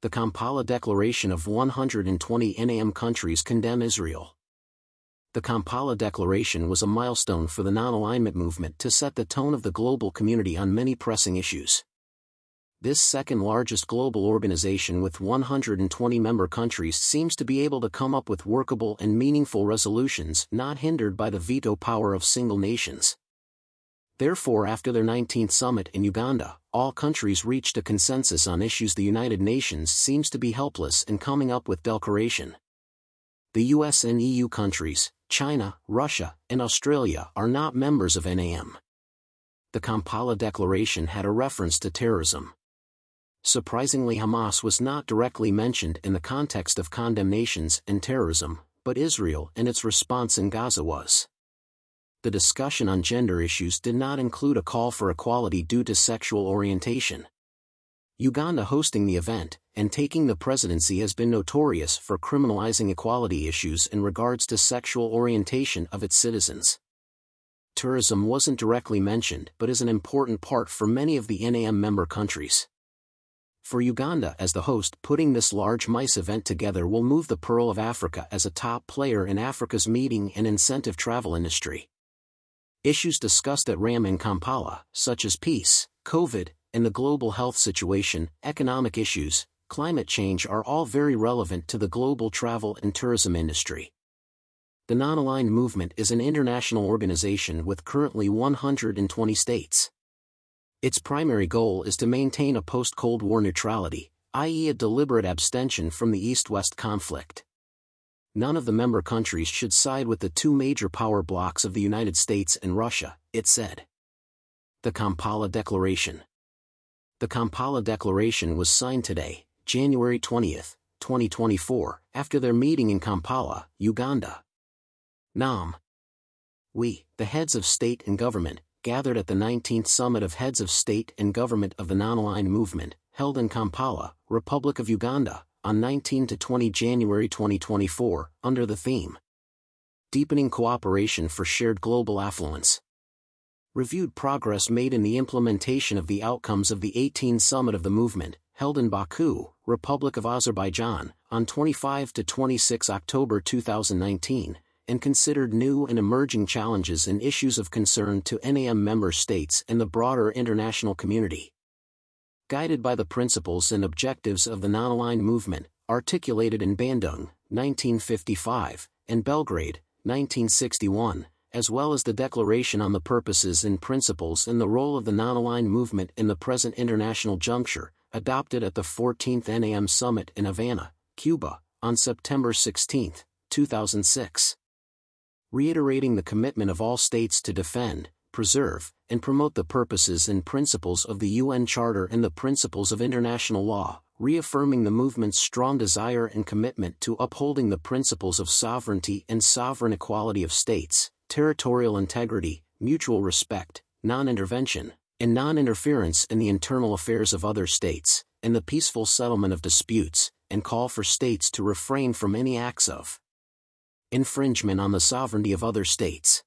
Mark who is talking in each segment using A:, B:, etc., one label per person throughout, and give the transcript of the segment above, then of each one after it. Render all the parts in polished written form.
A: The Kampala Declaration of 120 NAM countries condemn Israel. The Kampala Declaration was a milestone for the non-alignment movement to set the tone of the global community on many pressing issues. This second-largest global organization with 120 member countries seems to be able to come up with workable and meaningful resolutions not hindered by the veto power of single nations. Therefore, after their 19th summit in Uganda, all countries reached a consensus on issues the United Nations seems to be helpless in coming up with declaration. The US and EU countries, China, Russia, and Australia are not members of NAM. The Kampala Declaration had a reference to terrorism. Surprisingly, Hamas was not directly mentioned in the context of condemnations and terrorism, but Israel and its response in Gaza was. The discussion on gender issues did not include a call for equality due to sexual orientation. Uganda hosting the event and taking the presidency has been notorious for criminalizing equality issues in regards to sexual orientation of its citizens. Tourism wasn't directly mentioned but is an important part for many of the NAM member countries. For Uganda as the host, putting this large MICE event together will move the Pearl of Africa as a top player in Africa's meeting and incentive travel industry. Issues discussed at RAM in Kampala, such as peace, COVID, and the global health situation, economic issues, climate change are all very relevant to the global travel and tourism industry. The Non-Aligned Movement is an international organization with currently 120 states. Its primary goal is to maintain a post-Cold War neutrality, i.e. a deliberate abstention from the East-West conflict. None of the member countries should side with the two major power blocs of the United States and Russia, it said. The Kampala Declaration. The Kampala Declaration was signed today, January 20, 2024, after their meeting in Kampala, Uganda. NAM. We, the heads of state and government, gathered at the 19th Summit of Heads of State and Government of the Non-Aligned Movement, held in Kampala, Republic of Uganda, on 19 to 20 January 2024, under the theme Deepening Cooperation for Shared Global Affluence. Reviewed progress made in the implementation of the outcomes of the 18th Summit of the Movement, held in Baku, Republic of Azerbaijan, on 25 to 26 October 2019, and considered new and emerging challenges and issues of concern to NAM member states and the broader international community. Guided by the principles and objectives of the Non-Aligned Movement, articulated in Bandung, 1955, and Belgrade, 1961, as well as the Declaration on the Purposes and Principles and the Role of the Non-Aligned Movement in the Present International Juncture, adopted at the 14th NAM Summit in Havana, Cuba, on September 16, 2006. Reiterating the commitment of all states to defend, preserve, and promote the purposes and principles of the UN Charter and the principles of international law, reaffirming the movement's strong desire and commitment to upholding the principles of sovereignty and sovereign equality of states, territorial integrity, mutual respect, non-intervention, and non-interference in the internal affairs of other states, and the peaceful settlement of disputes, and call for states to refrain from any acts of infringement on the sovereignty of other states.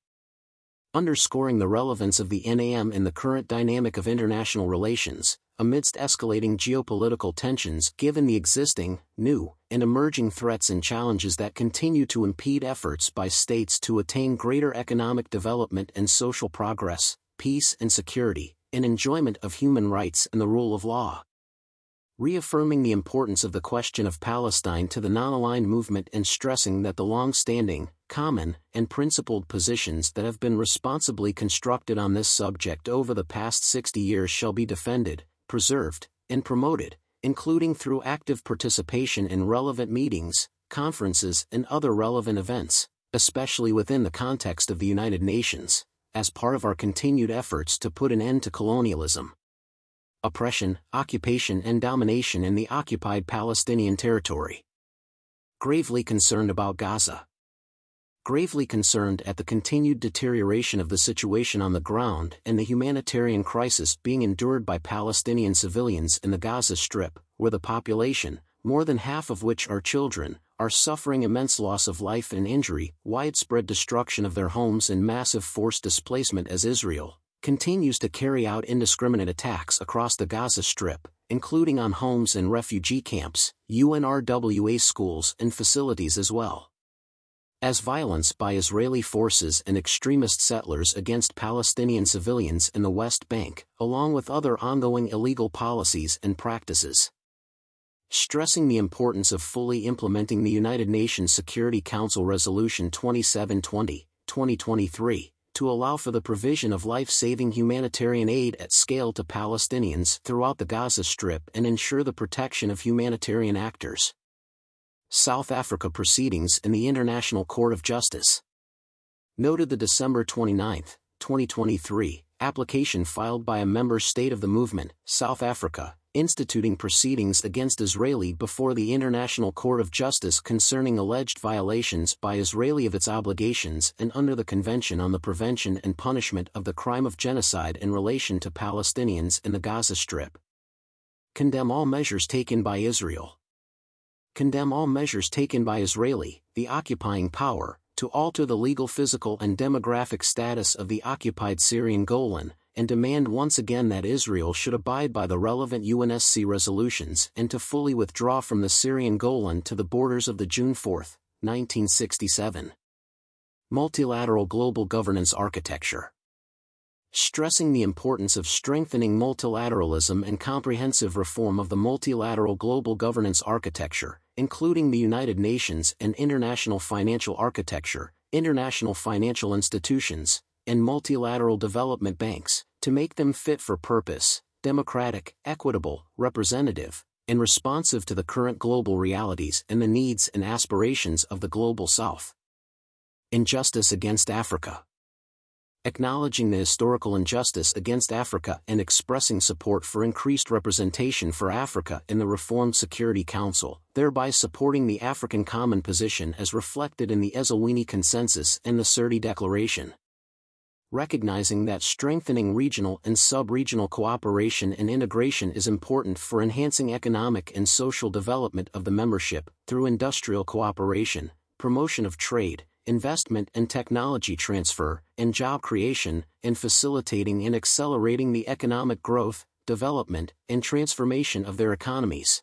A: Underscoring the relevance of the NAM in the current dynamic of international relations, amidst escalating geopolitical tensions given the existing, new, and emerging threats and challenges that continue to impede efforts by states to attain greater economic development and social progress, peace and security, and enjoyment of human rights and the rule of law. Reaffirming the importance of the question of Palestine to the Non-Aligned Movement and stressing that the long-standing, common, and principled positions that have been responsibly constructed on this subject over the past 60 years shall be defended, preserved, and promoted, including through active participation in relevant meetings, conferences, and other relevant events, especially within the context of the United Nations, as part of our continued efforts to put an end to colonialism, oppression, occupation and domination in the occupied Palestinian territory. Gravely concerned about Gaza. Gravely concerned at the continued deterioration of the situation on the ground and the humanitarian crisis being endured by Palestinian civilians in the Gaza Strip, where the population, more than half of which are children, are suffering immense loss of life and injury, widespread destruction of their homes and massive forced displacement as Israel continues to carry out indiscriminate attacks across the Gaza Strip, including on homes and refugee camps, UNRWA schools and facilities as well. As violence by Israeli forces and extremist settlers against Palestinian civilians in the West Bank, along with other ongoing illegal policies and practices. Stressing the importance of fully implementing the United Nations Security Council Resolution 2720/2023, to allow for the provision of life-saving humanitarian aid at scale to Palestinians throughout the Gaza Strip and ensure the protection of humanitarian actors. South Africa proceedings in the International Court of Justice. Noted the December 29, 2023, application filed by a member state of the movement, South Africa, instituting proceedings against Israeli before the International Court of Justice concerning alleged violations by Israeli of its obligations and under the Convention on the Prevention and Punishment of the Crime of Genocide in relation to Palestinians in the Gaza Strip. Condemn all measures taken by Israel. Condemn all measures taken by Israeli, the occupying power, to alter the legal, physical and demographic status of the occupied Syrian Golan, and demand once again that Israel should abide by the relevant UNSC resolutions and to fully withdraw from the Syrian Golan to the borders of the June 4, 1967. Multilateral global governance architecture. Stressing the importance of strengthening multilateralism and comprehensive reform of the multilateral global governance architecture, including the United Nations and international financial architecture, international financial institutions, and multilateral development banks, to make them fit for purpose, democratic, equitable, representative, and responsive to the current global realities and the needs and aspirations of the Global South. Injustice against Africa. Acknowledging the historical injustice against Africa and expressing support for increased representation for Africa in the reformed Security Council, thereby supporting the African Common Position as reflected in the Eswatini Consensus and the Sirte Declaration. Recognizing that strengthening regional and sub-regional cooperation and integration is important for enhancing economic and social development of the membership, through industrial cooperation, promotion of trade, investment and technology transfer, and job creation, and facilitating and accelerating the economic growth, development, and transformation of their economies.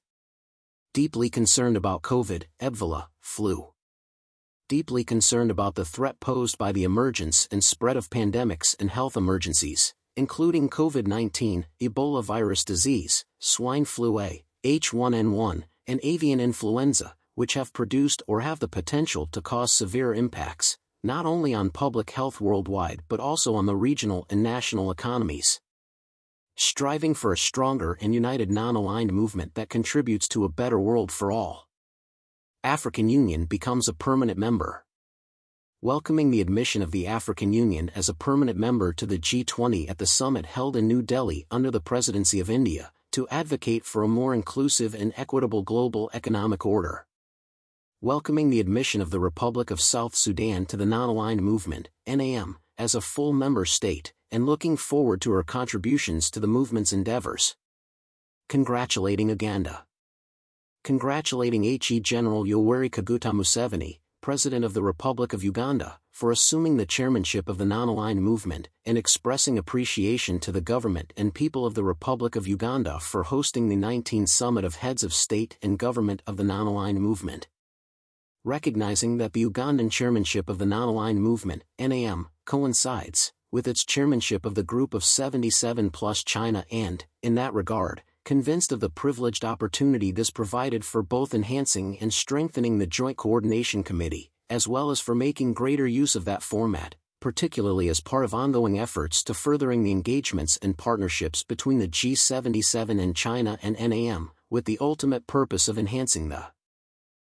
A: Deeply concerned about COVID, Ebola, flu. Deeply concerned about the threat posed by the emergence and spread of pandemics and health emergencies, including COVID-19, Ebola virus disease, swine flu A, H1N1, and avian influenza, which have produced or have the potential to cause severe impacts, not only on public health worldwide but also on the regional and national economies. Striving for a stronger and united non-aligned movement that contributes to a better world for all. African Union becomes a permanent member. Welcoming the admission of the African Union as a permanent member to the G20 at the summit held in New Delhi under the presidency of India, to advocate for a more inclusive and equitable global economic order. Welcoming the admission of the Republic of South Sudan to the Non-Aligned Movement, NAM, as a full member state, and looking forward to her contributions to the movement's endeavors. Congratulating Uganda. Congratulating HE General Yoweri Kaguta Museveni, President of the Republic of Uganda, for assuming the chairmanship of the Non-Aligned Movement, and expressing appreciation to the government and people of the Republic of Uganda for hosting the 19th Summit of Heads of State and Government of the Non-Aligned Movement. Recognizing that the Ugandan chairmanship of the Non-Aligned Movement, NAM, coincides with its chairmanship of the Group of 77 plus China and, in that regard, convinced of the privileged opportunity this provided for both enhancing and strengthening the Joint Coordination Committee, as well as for making greater use of that format, particularly as part of ongoing efforts to furthering the engagements and partnerships between the G77 and China and NAM, with the ultimate purpose of enhancing the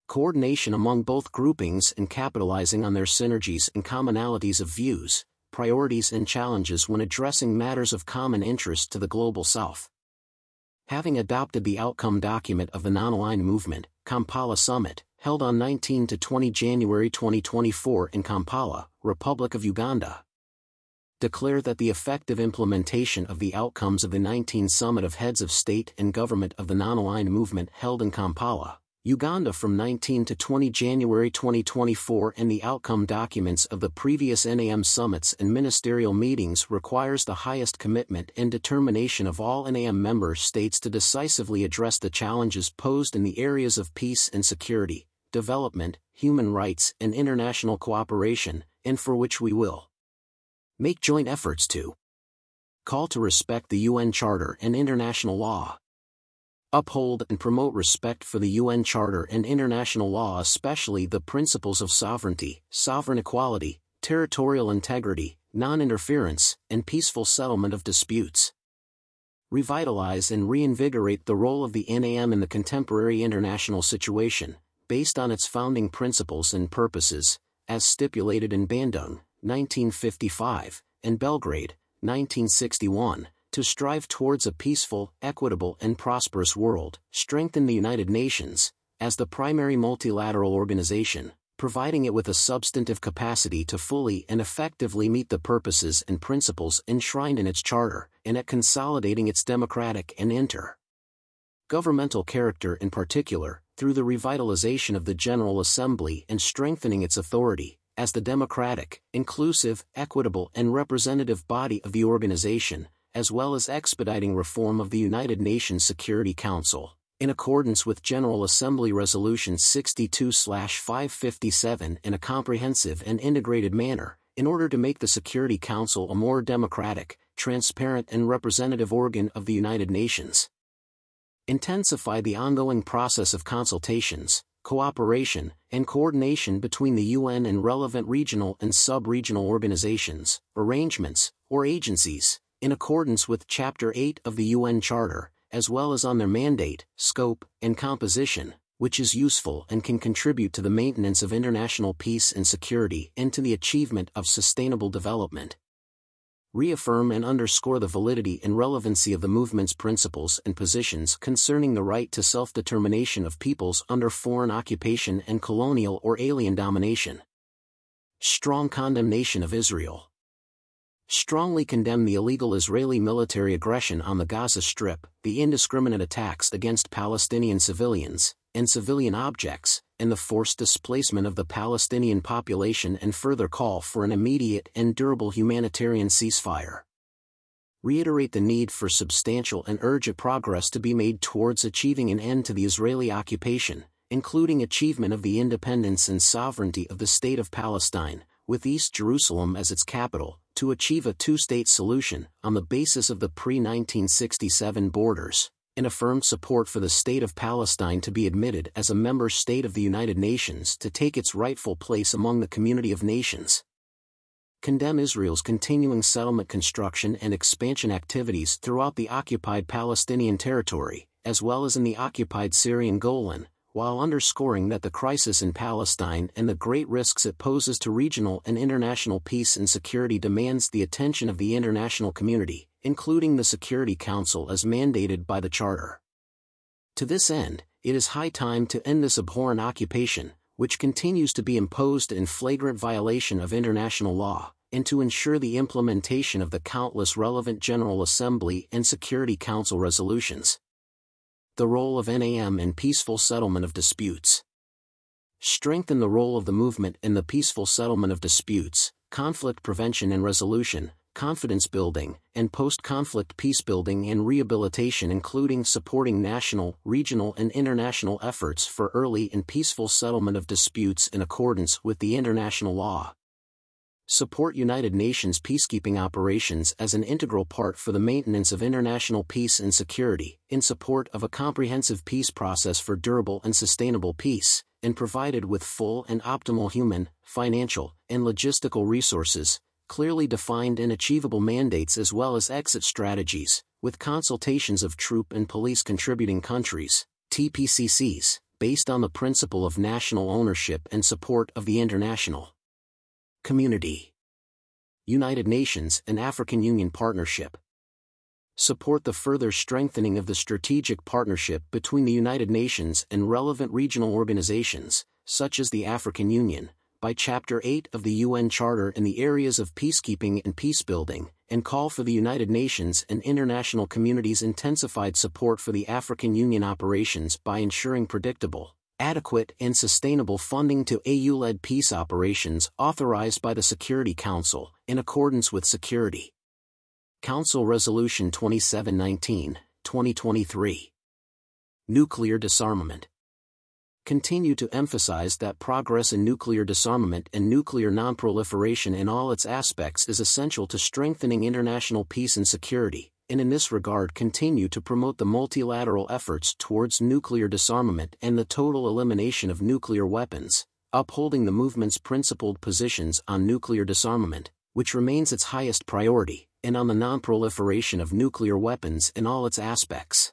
A: coordination among both groupings and capitalizing on their synergies and commonalities of views, priorities and challenges when addressing matters of common interest to the Global South. Having adopted the outcome document of the Non-Aligned Movement, Kampala Summit, held on 19 to 20 January 2024 in Kampala, Republic of Uganda, declare that the effective implementation of the outcomes of the 19th Summit of Heads of State and Government of the Non-Aligned Movement held in Kampala, Uganda from 19 to 20 January 2024 and the outcome documents of the previous NAM summits and ministerial meetings requires the highest commitment and determination of all NAM member states to decisively address the challenges posed in the areas of peace and security, development, human rights and international cooperation, and for which we will make joint efforts to call to respect the UN Charter and international law. Uphold and promote respect for the UN Charter and international law, especially the principles of sovereignty, sovereign equality, territorial integrity, non-interference, and peaceful settlement of disputes. Revitalize and reinvigorate the role of the NAM in the contemporary international situation, based on its founding principles and purposes, as stipulated in Bandung, 1955, and Belgrade, 1961. To strive towards a peaceful, equitable and prosperous world, strengthen the United Nations, as the primary multilateral organization, providing it with a substantive capacity to fully and effectively meet the purposes and principles enshrined in its charter, and at consolidating its democratic and inter-governmental character in particular, through the revitalization of the General Assembly and strengthening its authority, as the democratic, inclusive, equitable and representative body of the organization, as well as expediting reform of the United Nations Security Council, in accordance with General Assembly Resolution 62/557 in a comprehensive and integrated manner, in order to make the Security Council a more democratic, transparent and representative organ of the United Nations. Intensify the ongoing process of consultations, cooperation, and coordination between the UN and relevant regional and sub-regional organizations, arrangements, or agencies, in accordance with Chapter 8 of the UN Charter, as well as on their mandate, scope, and composition, which is useful and can contribute to the maintenance of international peace and security and to the achievement of sustainable development. Reaffirm and underscore the validity and relevancy of the movement's principles and positions concerning the right to self-determination of peoples under foreign occupation and colonial or alien domination. Strong condemnation of Israel. Strongly condemn the illegal Israeli military aggression on the Gaza Strip, the indiscriminate attacks against Palestinian civilians and civilian objects, and the forced displacement of the Palestinian population, and further call for an immediate and durable humanitarian ceasefire. Reiterate the need for substantial and urgent progress to be made towards achieving an end to the Israeli occupation, including achievement of the independence and sovereignty of the State of Palestine, with East Jerusalem as its capital, to achieve a two-state solution on the basis of the pre-1967 borders, and affirmed support for the State of Palestine to be admitted as a member state of the United Nations to take its rightful place among the community of nations. Condemn Israel's continuing settlement construction and expansion activities throughout the occupied Palestinian territory, as well as in the occupied Syrian Golan, while underscoring that the crisis in Palestine and the great risks it poses to regional and international peace and security demands the attention of the international community, including the Security Council as mandated by the Charter. To this end, it is high time to end this abhorrent occupation, which continues to be imposed in flagrant violation of international law, and to ensure the implementation of the countless relevant General Assembly and Security Council resolutions. The role of NAM in peaceful settlement of disputes. Strengthen the role of the movement in the peaceful settlement of disputes, conflict prevention and resolution, confidence building, and post-conflict peace building and rehabilitation, including supporting national, regional and international efforts for early and peaceful settlement of disputes in accordance with the international law. Support United Nations peacekeeping operations as an integral part for the maintenance of international peace and security, in support of a comprehensive peace process for durable and sustainable peace, and provided with full and optimal human, financial, and logistical resources, clearly defined and achievable mandates as well as exit strategies, with consultations of troop and police contributing countries, TPCCs, based on the principle of national ownership and support of the international community. United Nations and African Union Partnership. Support the further strengthening of the strategic partnership between the United Nations and relevant regional organizations, such as the African Union, by Chapter 8 of the UN Charter in the areas of peacekeeping and peacebuilding, and call for the United Nations and international community's intensified support for the African Union operations by ensuring predictable, Adequate and sustainable funding to AU-led peace operations authorized by the Security Council, in accordance with Security Council Resolution 2719, 2023. Nuclear disarmament. Continue to emphasize that progress in nuclear disarmament and nuclear nonproliferation in all its aspects is essential to strengthening international peace and security, and in this regard continue to promote the multilateral efforts towards nuclear disarmament and the total elimination of nuclear weapons, upholding the movement's principled positions on nuclear disarmament, which remains its highest priority, and on the nonproliferation of nuclear weapons in all its aspects.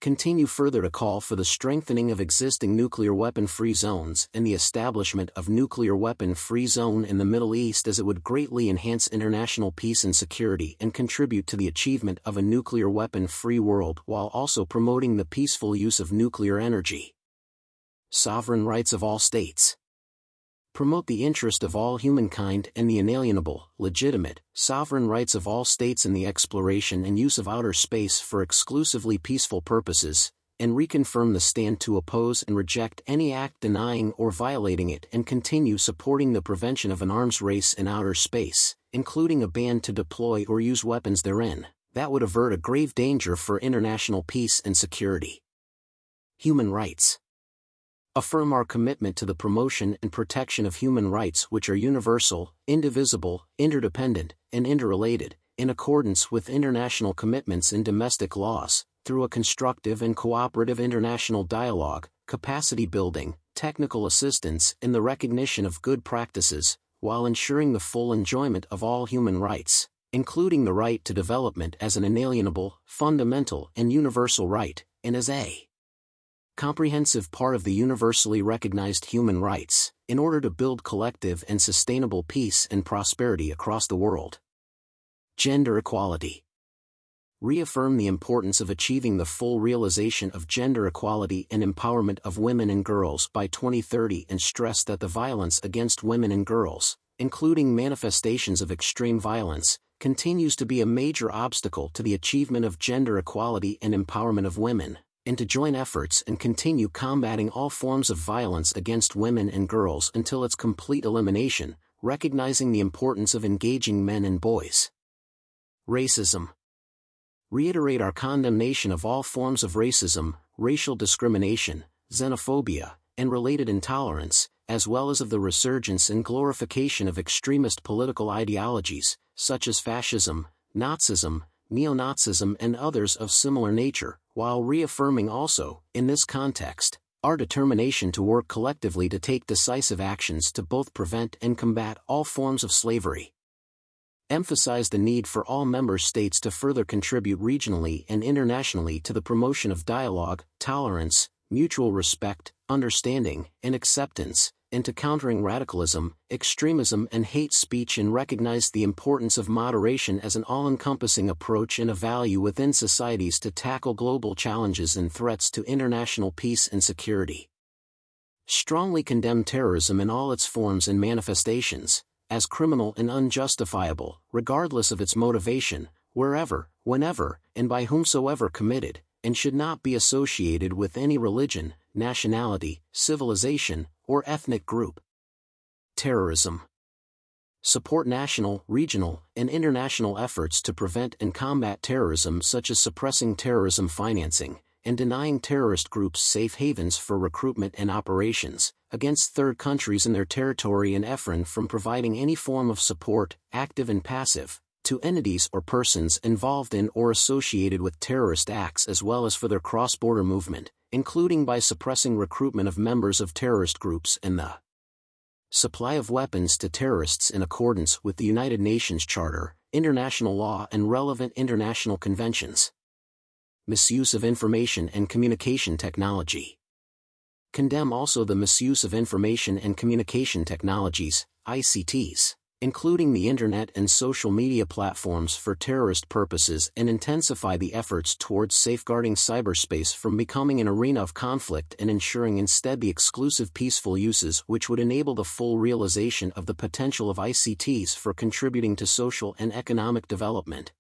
A: Continue further to call for the strengthening of existing nuclear weapon-free zones and the establishment of nuclear weapon-free zone in the Middle East, as it would greatly enhance international peace and security and contribute to the achievement of a nuclear weapon-free world while also promoting the peaceful use of nuclear energy. Sovereign rights of all states. Promote the interest of all humankind and the inalienable, legitimate, sovereign rights of all states in the exploration and use of outer space for exclusively peaceful purposes, and reconfirm the stand to oppose and reject any act denying or violating it, and continue supporting the prevention of an arms race in outer space, including a ban to deploy or use weapons therein, that would avert a grave danger for international peace and security. Human rights. Affirm our commitment to the promotion and protection of human rights, which are universal, indivisible, interdependent, and interrelated, in accordance with international commitments and domestic laws, through a constructive and cooperative international dialogue, capacity building, technical assistance, and the recognition of good practices, while ensuring the full enjoyment of all human rights, including the right to development as an inalienable, fundamental, and universal right, and as a comprehensive part of the universally recognized human rights, in order to build collective and sustainable peace and prosperity across the world. Gender equality. Reaffirm the importance of achieving the full realization of gender equality and empowerment of women and girls by 2030, and stress that the violence against women and girls, including manifestations of extreme violence, continues to be a major obstacle to the achievement of gender equality and empowerment of women, and to join efforts and continue combating all forms of violence against women and girls until its complete elimination, recognizing the importance of engaging men and boys. Racism. Reiterate our condemnation of all forms of racism, racial discrimination, xenophobia, and related intolerance, as well as of the resurgence and glorification of extremist political ideologies, such as fascism, Nazism, neo-Nazism, and others of similar nature, while reaffirming also, in this context, our determination to work collectively to take decisive actions to both prevent and combat all forms of slavery. Emphasize the need for all member states to further contribute regionally and internationally to the promotion of dialogue, tolerance, mutual respect, understanding, and acceptance, and to countering radicalism, extremism, and hate speech, and recognize the importance of moderation as an all-encompassing approach and a value within societies to tackle global challenges and threats to international peace and security. Strongly condemn terrorism in all its forms and manifestations, as criminal and unjustifiable, regardless of its motivation, wherever, whenever, and by whomsoever committed, and should not be associated with any religion, nationality, civilization, or ethnic group. Terrorism. Support national, regional, and international efforts to prevent and combat terrorism, such as suppressing terrorism financing, and denying terrorist groups safe havens for recruitment and operations, against third countries in their territory, and refrain from providing any form of support, active and passive, to entities or persons involved in or associated with terrorist acts, as well as for their cross-border movement, including by suppressing recruitment of members of terrorist groups and the supply of weapons to terrorists in accordance with the United Nations Charter, international law, and relevant international conventions. Misuse of information and communication technology. Condemn also the misuse of information and communication technologies, ICTs, including the Internet and social media platforms, for terrorist purposes, and intensify the efforts towards safeguarding cyberspace from becoming an arena of conflict, and ensuring instead the exclusive peaceful uses which would enable the full realization of the potential of ICTs for contributing to social and economic development.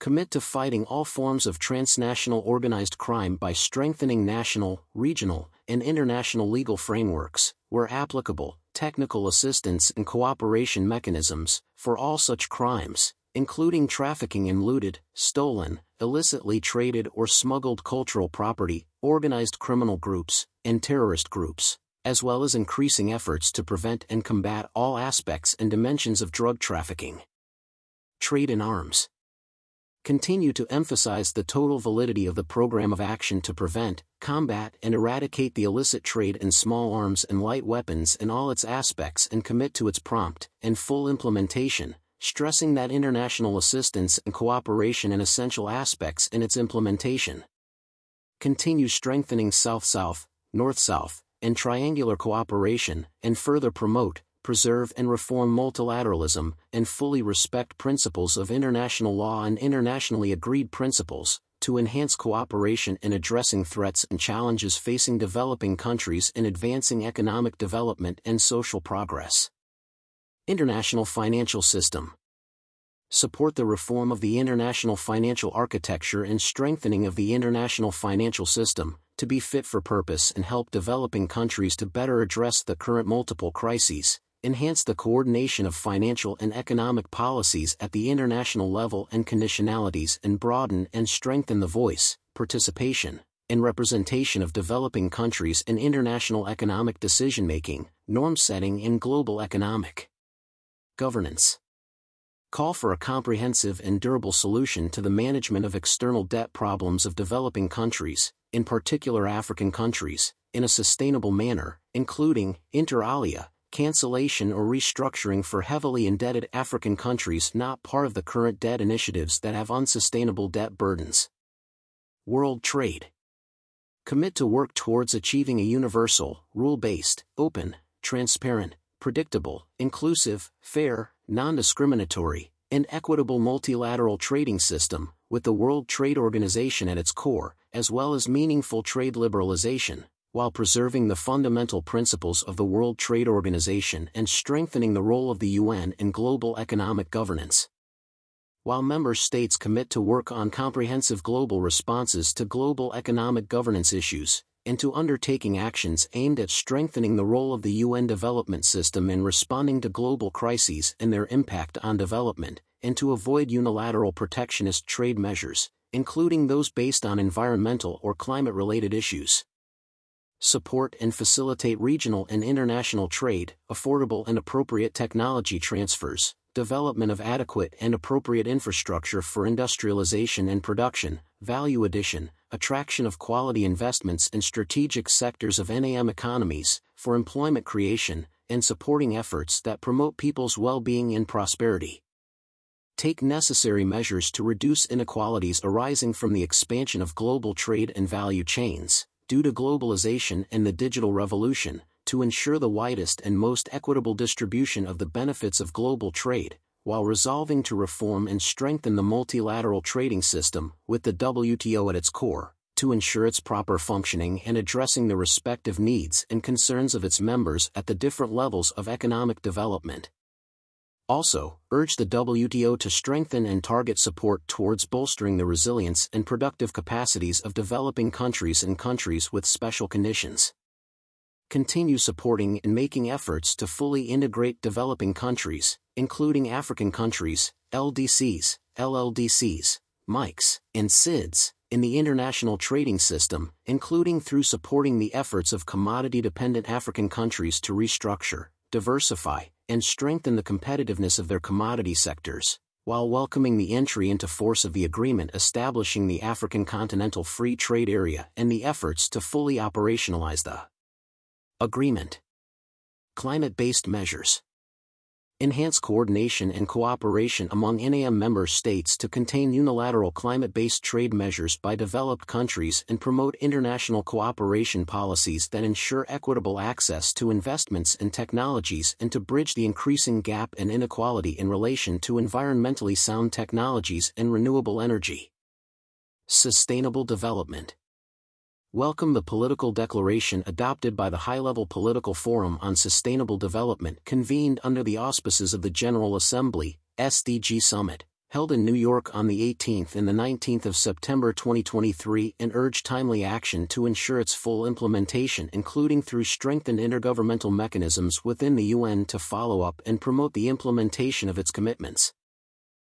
A: Commit to fighting all forms of transnational organized crime by strengthening national, regional, and international legal frameworks, where applicable, technical assistance and cooperation mechanisms, for all such crimes, including trafficking in looted, stolen, illicitly traded or smuggled cultural property, organized criminal groups, and terrorist groups, as well as increasing efforts to prevent and combat all aspects and dimensions of drug trafficking. Trade in arms. Continue to emphasize the total validity of the program of action to prevent, combat and eradicate the illicit trade in small arms and light weapons in all its aspects and commit to its prompt and full implementation, stressing that international assistance and cooperation in essential aspects in its implementation. Continue strengthening South-South, North-South, and triangular cooperation, and further promote, preserve and reform multilateralism, and fully respect principles of international law and internationally agreed principles, to enhance cooperation in addressing threats and challenges facing developing countries in advancing economic development and social progress. International financial system. Support the reform of the international financial architecture and strengthening of the international financial system, to be fit for purpose and help developing countries to better address the current multiple crises, enhance the coordination of financial and economic policies at the international level and conditionalities, and broaden and strengthen the voice, participation, and representation of developing countries in international economic decision-making, norm-setting and global economic governance. Call for a comprehensive and durable solution to the management of external debt problems of developing countries, in particular African countries, in a sustainable manner, including, inter alia, cancellation or restructuring for heavily indebted African countries not part of the current debt initiatives that have unsustainable debt burdens. World trade. Commit to work towards achieving a universal, rule-based, open, transparent, predictable, inclusive, fair, non-discriminatory, and equitable multilateral trading system, with the World Trade Organization at its core, as well as meaningful trade liberalization, while preserving the fundamental principles of the World Trade Organization and strengthening the role of the UN in global economic governance. While member states commit to work on comprehensive global responses to global economic governance issues, and to undertaking actions aimed at strengthening the role of the UN development system in responding to global crises and their impact on development, and to avoid unilateral protectionist trade measures, including those based on environmental or climate-related issues. Support and facilitate regional and international trade, affordable and appropriate technology transfers, development of adequate and appropriate infrastructure for industrialization and production, value addition, attraction of quality investments in strategic sectors of NAM economies, for employment creation, and supporting efforts that promote people's well-being and prosperity. Take necessary measures to reduce inequalities arising from the expansion of global trade and value chains, due to globalization and the digital revolution, to ensure the widest and most equitable distribution of the benefits of global trade, while resolving to reform and strengthen the multilateral trading system, with the WTO at its core, to ensure its proper functioning and addressing the respective needs and concerns of its members at the different levels of economic development. Also, urge the WTO to strengthen and target support towards bolstering the resilience and productive capacities of developing countries and countries with special conditions. Continue supporting and making efforts to fully integrate developing countries, including African countries, LDCs, LLDCs, MICs, and SIDS, in the international trading system, including through supporting the efforts of commodity-dependent African countries to restructure, diversify, and strengthen the competitiveness of their commodity sectors, while welcoming the entry into force of the agreement establishing the African Continental Free Trade Area and the efforts to fully operationalize the agreement. Climate-based measures. Enhance coordination and cooperation among NAM member states to contain unilateral climate-based trade measures by developed countries and promote international cooperation policies that ensure equitable access to investments and technologies and to bridge the increasing gap and inequality in relation to environmentally sound technologies and renewable energy. Sustainable development. Welcome the political declaration adopted by the High-Level Political Forum on Sustainable Development convened under the auspices of the General Assembly, SDG Summit, held in New York on the 18th and the 19th of September 2023, and urged timely action to ensure its full implementation, including through strengthened intergovernmental mechanisms within the UN to follow up and promote the implementation of its commitments.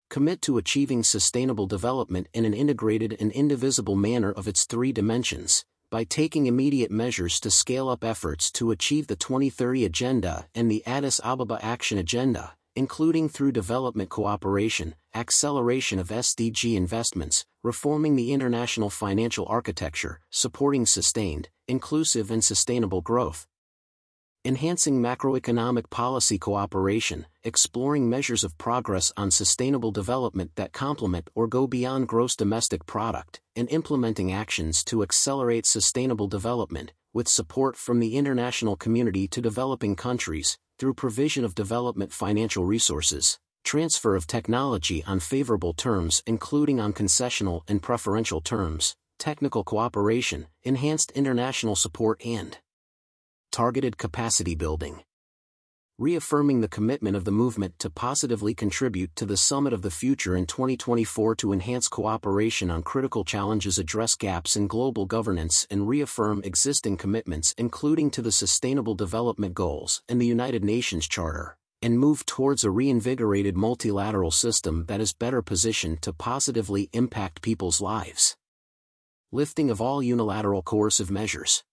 A: Commit to achieving sustainable development in an integrated and indivisible manner of its three dimensions, by taking immediate measures to scale up efforts to achieve the 2030 Agenda and the Addis Ababa Action Agenda, including through development cooperation, acceleration of SDG investments, reforming the international financial architecture, supporting sustained, inclusive and sustainable growth, enhancing macroeconomic policy cooperation, exploring measures of progress on sustainable development that complement or go beyond gross domestic product, and implementing actions to accelerate sustainable development, with support from the international community to developing countries, through provision of development financial resources, transfer of technology on favorable terms including on concessional and preferential terms, technical cooperation, enhanced international support and targeted capacity building. Reaffirming the commitment of the movement to positively contribute to the Summit of the Future in 2024 to enhance cooperation on critical challenges, address gaps in global governance and reaffirm existing commitments including to the Sustainable Development Goals and the United Nations Charter, and move towards a reinvigorated multilateral system that is better positioned to positively impact people's lives. Lifting of all unilateral coercive measures.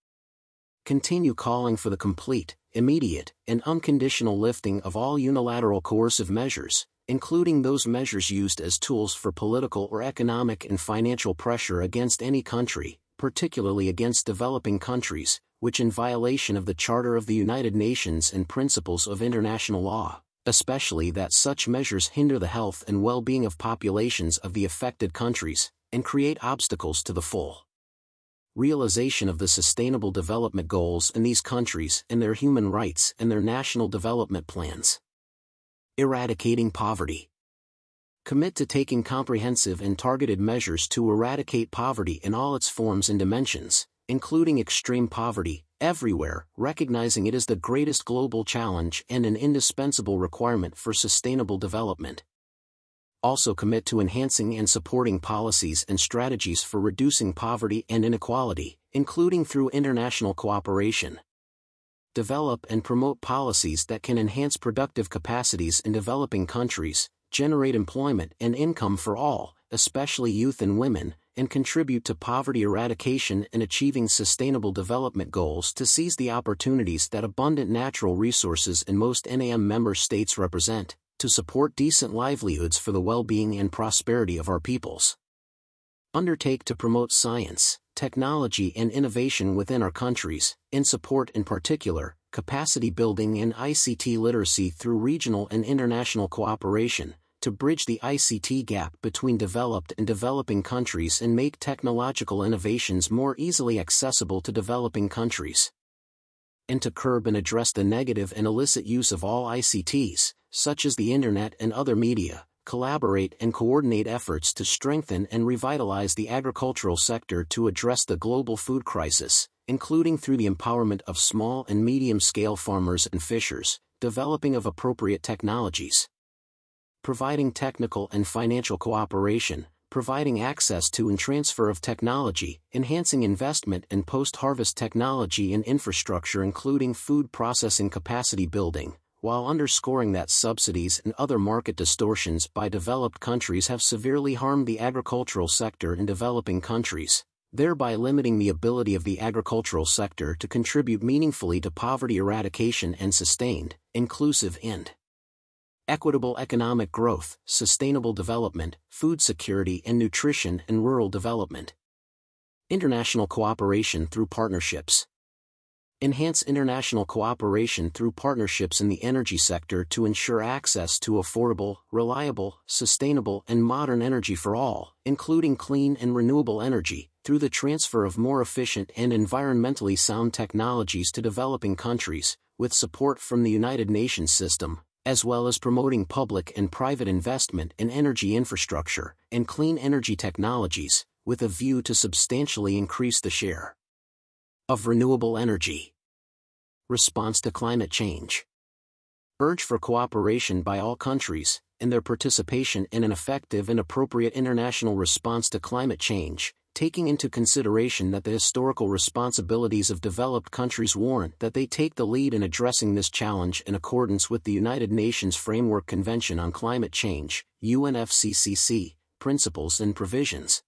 A: Continue calling for the complete, immediate, and unconditional lifting of all unilateral coercive measures, including those measures used as tools for political or economic and financial pressure against any country, particularly against developing countries, which in violation of the Charter of the United Nations and principles of international law, especially that such measures hinder the health and well-being of populations of the affected countries, and create obstacles to the full realization of the Sustainable Development Goals in these countries and their human rights and their national development plans. Eradicating poverty. Commit to taking comprehensive and targeted measures to eradicate poverty in all its forms and dimensions, including extreme poverty, everywhere, recognizing it is the greatest global challenge and an indispensable requirement for sustainable development. Also commit to enhancing and supporting policies and strategies for reducing poverty and inequality, including through international cooperation. Develop and promote policies that can enhance productive capacities in developing countries, generate employment and income for all, especially youth and women, and contribute to poverty eradication and achieving sustainable development goals to seize the opportunities that abundant natural resources in most NAM member states represent, to support decent livelihoods for the well-being and prosperity of our peoples. Undertake to promote science, technology and innovation within our countries, in support in particular, capacity building and ICT literacy through regional and international cooperation, to bridge the ICT gap between developed and developing countries and make technological innovations more easily accessible to developing countries. And to curb and address the negative and illicit use of all ICTs, such as the Internet and other media, collaborate and coordinate efforts to strengthen and revitalize the agricultural sector to address the global food crisis, including through the empowerment of small and medium-scale farmers and fishers, developing of appropriate technologies, providing technical and financial cooperation, providing access to and transfer of technology, enhancing investment in post-harvest technology and infrastructure including food processing capacity building, while underscoring that subsidies and other market distortions by developed countries have severely harmed the agricultural sector in developing countries, thereby limiting the ability of the agricultural sector to contribute meaningfully to poverty eradication and sustained, inclusive and equitable economic growth, sustainable development, food security and nutrition and rural development. International cooperation through partnerships. Enhance international cooperation through partnerships in the energy sector to ensure access to affordable, reliable, sustainable and modern energy for all, including clean and renewable energy, through the transfer of more efficient and environmentally sound technologies to developing countries, with support from the United Nations system, as well as promoting public and private investment in energy infrastructure and clean energy technologies, with a view to substantially increase the share of renewable energy. Response to climate change. urge for cooperation by all countries, in their participation in an effective and appropriate international response to climate change, taking into consideration that the historical responsibilities of developed countries warrant that they take the lead in addressing this challenge in accordance with the United Nations Framework Convention on Climate Change, UNFCCC, principles and provisions.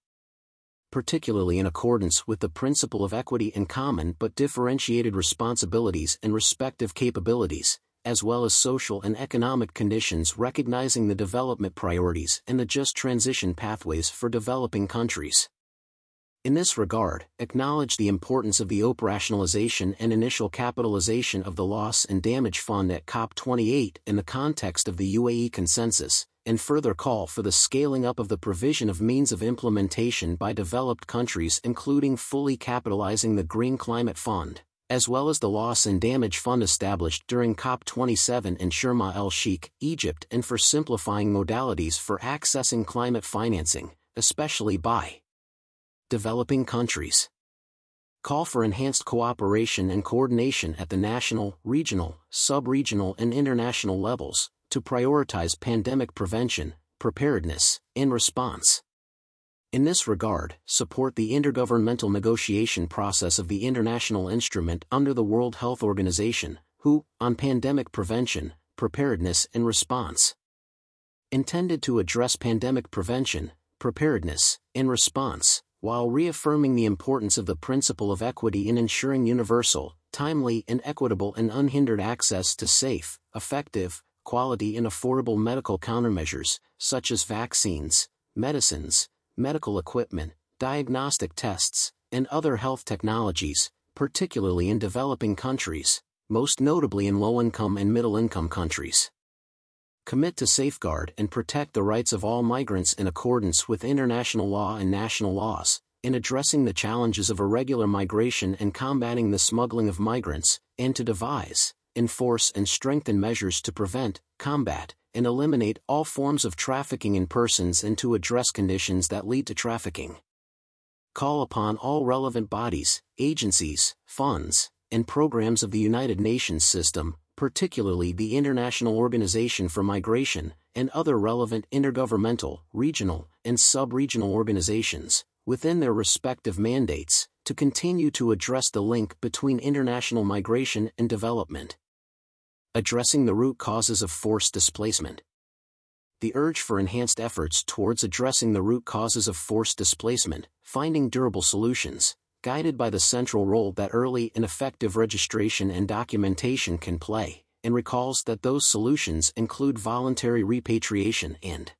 A: Particularly in accordance with the principle of equity and common but differentiated responsibilities and respective capabilities, as well as social and economic conditions recognizing the development priorities and the just transition pathways for developing countries. In this regard, acknowledge the importance of the operationalization and initial capitalization of the Loss and Damage Fund at COP28 in the context of the UAE Consensus, and further call for the scaling up of the provision of means of implementation by developed countries including fully capitalizing the Green Climate Fund, as well as the Loss and Damage Fund established during COP27 in Sharm el-Sheikh, Egypt, and for simplifying modalities for accessing climate financing, especially by developing countries. Call for enhanced cooperation and coordination at the national, regional, sub-regional and international levels, to prioritize pandemic prevention, preparedness, and response. In this regard, support the intergovernmental negotiation process of the international instrument under the World Health Organization, WHO, on pandemic prevention, preparedness and response. Intended to address pandemic prevention, preparedness, and response, while reaffirming the importance of the principle of equity in ensuring universal, timely and equitable and unhindered access to safe, effective, quality and affordable medical countermeasures, such as vaccines, medicines, medical equipment, diagnostic tests, and other health technologies, particularly in developing countries, most notably in low-income and middle-income countries. Commit to safeguard and protect the rights of all migrants in accordance with international law and national laws, in addressing the challenges of irregular migration and combating the smuggling of migrants, and to devise, enforce and strengthen measures to prevent, combat, and eliminate all forms of trafficking in persons and to address conditions that lead to trafficking. Call upon all relevant bodies, agencies, funds, and programs of the United Nations system, particularly the International Organization for Migration, and other relevant intergovernmental, regional, and sub-regional organizations, within their respective mandates, to continue to address the link between international migration and development. Addressing the root causes of forced displacement. The urge for enhanced efforts towards addressing the root causes of forced displacement, finding durable solutions, guided by the central role that early and effective registration and documentation can play, and recalls that those solutions include voluntary repatriation and,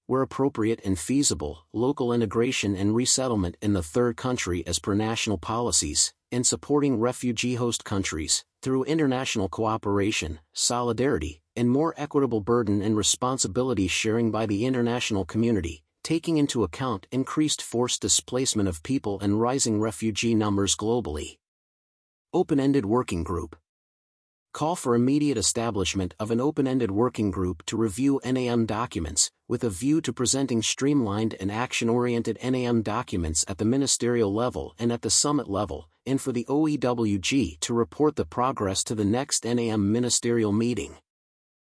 A: where appropriate and feasible, local integration and resettlement in the third country as per national policies, and supporting refugee host countries, through international cooperation, solidarity, and more equitable burden and responsibility sharing by the international community, taking into account increased forced displacement of people and rising refugee numbers globally. Open-ended working group. Call for immediate establishment of an open-ended working group to review NAM documents, with a view to presenting streamlined and action-oriented NAM documents at the ministerial level and at the summit level, and for the OEWG to report the progress to the next NAM ministerial meeting.